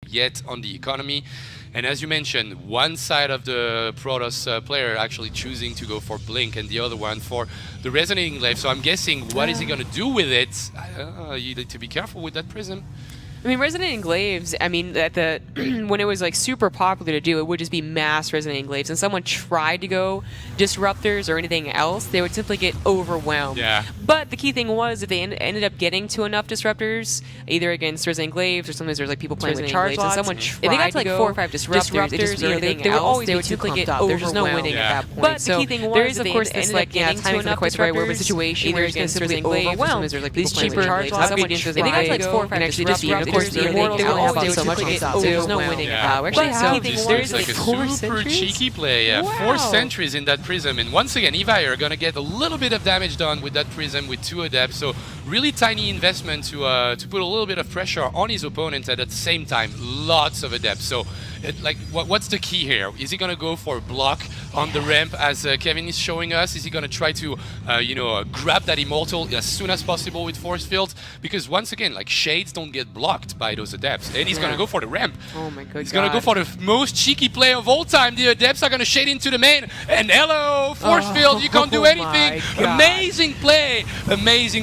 yet on the economy. And as you mentioned, one side of the Protoss player actually choosing to go for Blink and the other one for the Resonating Glaive. So I'm guessing, what is he going to do with it? You need to be careful with that Prism. I mean, resonating glaives, I mean, at the when it was like super popular to do, it would just be mass resonating glaives. And someone tried to go disruptors or anything else, they would simply get overwhelmed. Yeah. But the key thing was, if they ended up getting to enough disruptors, either against resonating glaives or sometimes there's like people playing with charge lots, and someone tried if they got to like 4 or 5 disruptors, it just, they would always be simply get overwhelmed. There's just no winning at that point. But the key thing was, there is of course this like getting to enough disruptors, situation either against resonating glaives or sometimes there's like these cheaper charge lots. If they got to like 4 or 5 disruptors, of course the Immortals would have so much on top. There's no winning at that. Actually, there's like a super cheeky play. Yeah, 4 sentries in that Prism, and once again, Evi are gonna get a little bit of damage done with that Prism with 2 Adepts. So really tiny investment to put a little bit of pressure on his opponent, and at the same time, lots of Adepts. So, what's the key here? Is he gonna go for a block on the ramp, as Kevin is showing us? Is he gonna try to, grab that Immortal as soon as possible with Force Fields? Because once again, like Shades don't get blocked by those Adepts, and he's gonna go for the ramp. Oh my god! He's gonna go for the most cheeky play of all time. The Adepts are gonna shade into the main, and hello, Force Field, you can't do anything. Amazing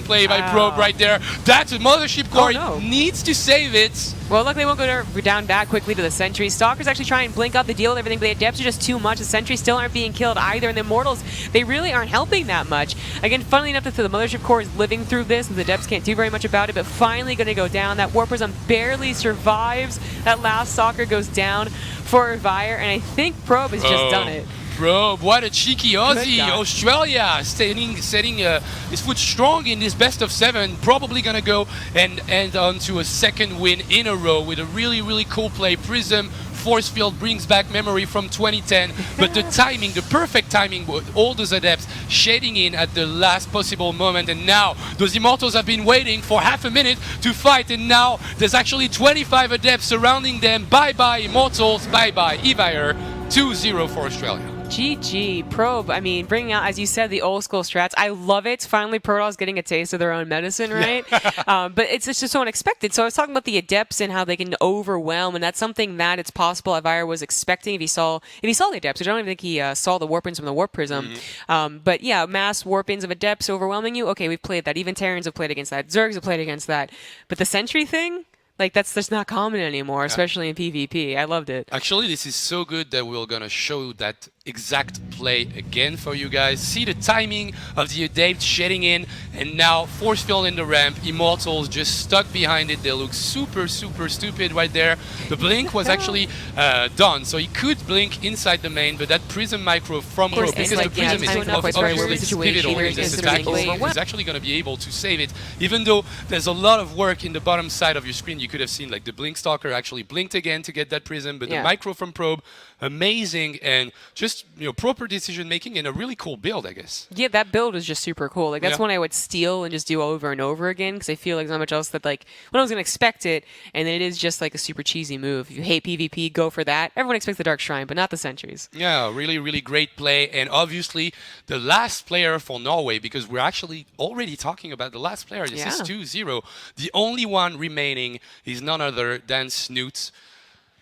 play by Probe right there. That's a Mothership Core. He needs to save it. Well, luckily they won't go down that quickly to the Sentry. Stalkers actually try and blink out the deal with everything, but the Adepts are just too much. The Sentries still aren't being killed either, and the Immortals, they really aren't helping that much. Again, funnily enough, the Mothership Core is living through this, and the Adepts can't do very much about it, but finally going to go down. That Warp Prism barely survives. That last Stalker goes down for Vire, and I think Probe has just done it. Probe, what a cheeky Aussie. Australia setting his foot strong in this best of 7. Probably going to go and end on to a second win in a row with a really cool play. Prism, Force Field brings back memory from 2010, but the timing, the perfect timing with all those Adepts shading in at the last possible moment, and now those Immortals have been waiting for half a minute to fight, and now there's actually 25 Adepts surrounding them. Bye-bye Immortals, bye-bye Evire, 2-0 for Australia. GG. Probe, I mean, bringing out, as you said, the old school strats. I love it. Finally, Protoss getting a taste of their own medicine, right? But it's just so unexpected. So I was talking about the Adepts and how they can overwhelm, and that's something that it's possible Avire was expecting if he saw the Adepts. I don't even think he saw the Warp-ins from the Warp Prism. But yeah, mass Warp-ins of Adepts overwhelming you. Okay, we've played that. Even Terrans have played against that. Zergs have played against that. But the Sentry thing? Like, that's just not common anymore, especially in PvP. I loved it. Actually, this is so good that we're going to show that exact play again for you guys. See the timing of the Adepts shedding in, and now Force Field in the ramp. Immortals just stuck behind it. They look super stupid right there. The blink was actually done, so he could blink inside the main, but that Prism micro from Probe, because the Prism is obviously pivotal in this attack, he's actually going to be able to save it, even though there's a lot of work in the bottom side of your screen. You could have seen like the Blink Stalker actually blinked again to get that Prism, but the micro from Probe, amazing, and just proper decision making and a really cool build, I guess. Yeah, that build is just super cool. Like that's one I would steal and just do over and over again, because I feel like there's not much else that like when I was gonna expect it, and it is just like a super cheesy move. If you hate PvP, go for that. Everyone expects the Dark Shrine, but not the Sentries. Yeah, really great play, and obviously the last player for Norway, because we're actually already talking about the last player. This is 2-0. The only one remaining is none other than Snoot.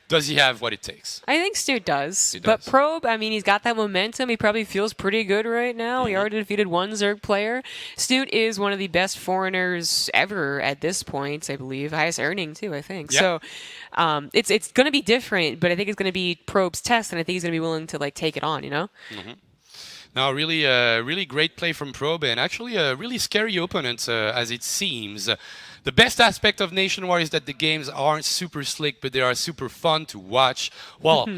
Does he have what it takes? I think Snoot does. But Probe, I mean, he's got that momentum. He probably feels pretty good right now. He already defeated one Zerg player. Snoot is one of the best foreigners ever at this point, I believe. Highest earning, too, I think. Yep. So it's going to be different, but I think it's going to be Probe's test, and I think he's going to be willing to like take it on, Now, really great play from Probe, and actually a really scary opponent, as it seems. The best aspect of Nation War is that the games aren't super slick, but they are super fun to watch. Well,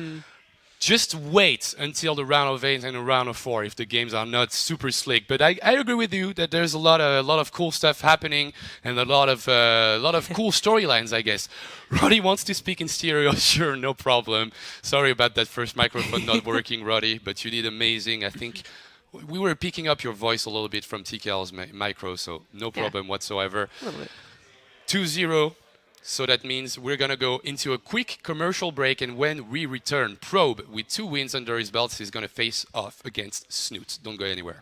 just wait until the round of 8 and the round of 4 if the games are not super slick. But I agree with you that there's a lot of cool stuff happening and a lot of cool storylines, I guess. Roddy wants to speak in stereo. Sure, no problem. Sorry about that first microphone not working, Roddy, but you did amazing. I think we were picking up your voice a little bit from TKL's micro, so no problem whatsoever. 2-0. So that means we're going to go into a quick commercial break, and when we return, Probe, with 2 wins under his belt, is going to face off against Snoot. Don't go anywhere.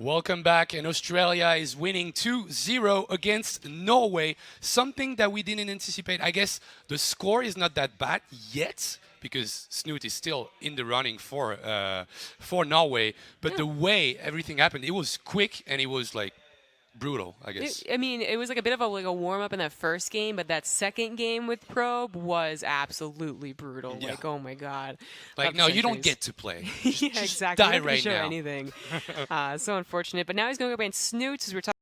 Welcome back, and Australia is winning 2-0 against Norway, something that we didn't anticipate. I guess the score is not that bad yet because Snoot is still in the running for Norway, but Yeah. the way everything happened, it was quick and it was like brutal, I guess. I mean, it was like a bit of a warm up in that first game, but that second game with Probe was absolutely brutal. Yeah. Like, oh my god, Like, love the no, you don't centuries. get to play. Yeah, Just exactly. die You're not gonna right show now. anything. So unfortunate. But now he's going up against Snoots, as we're talking.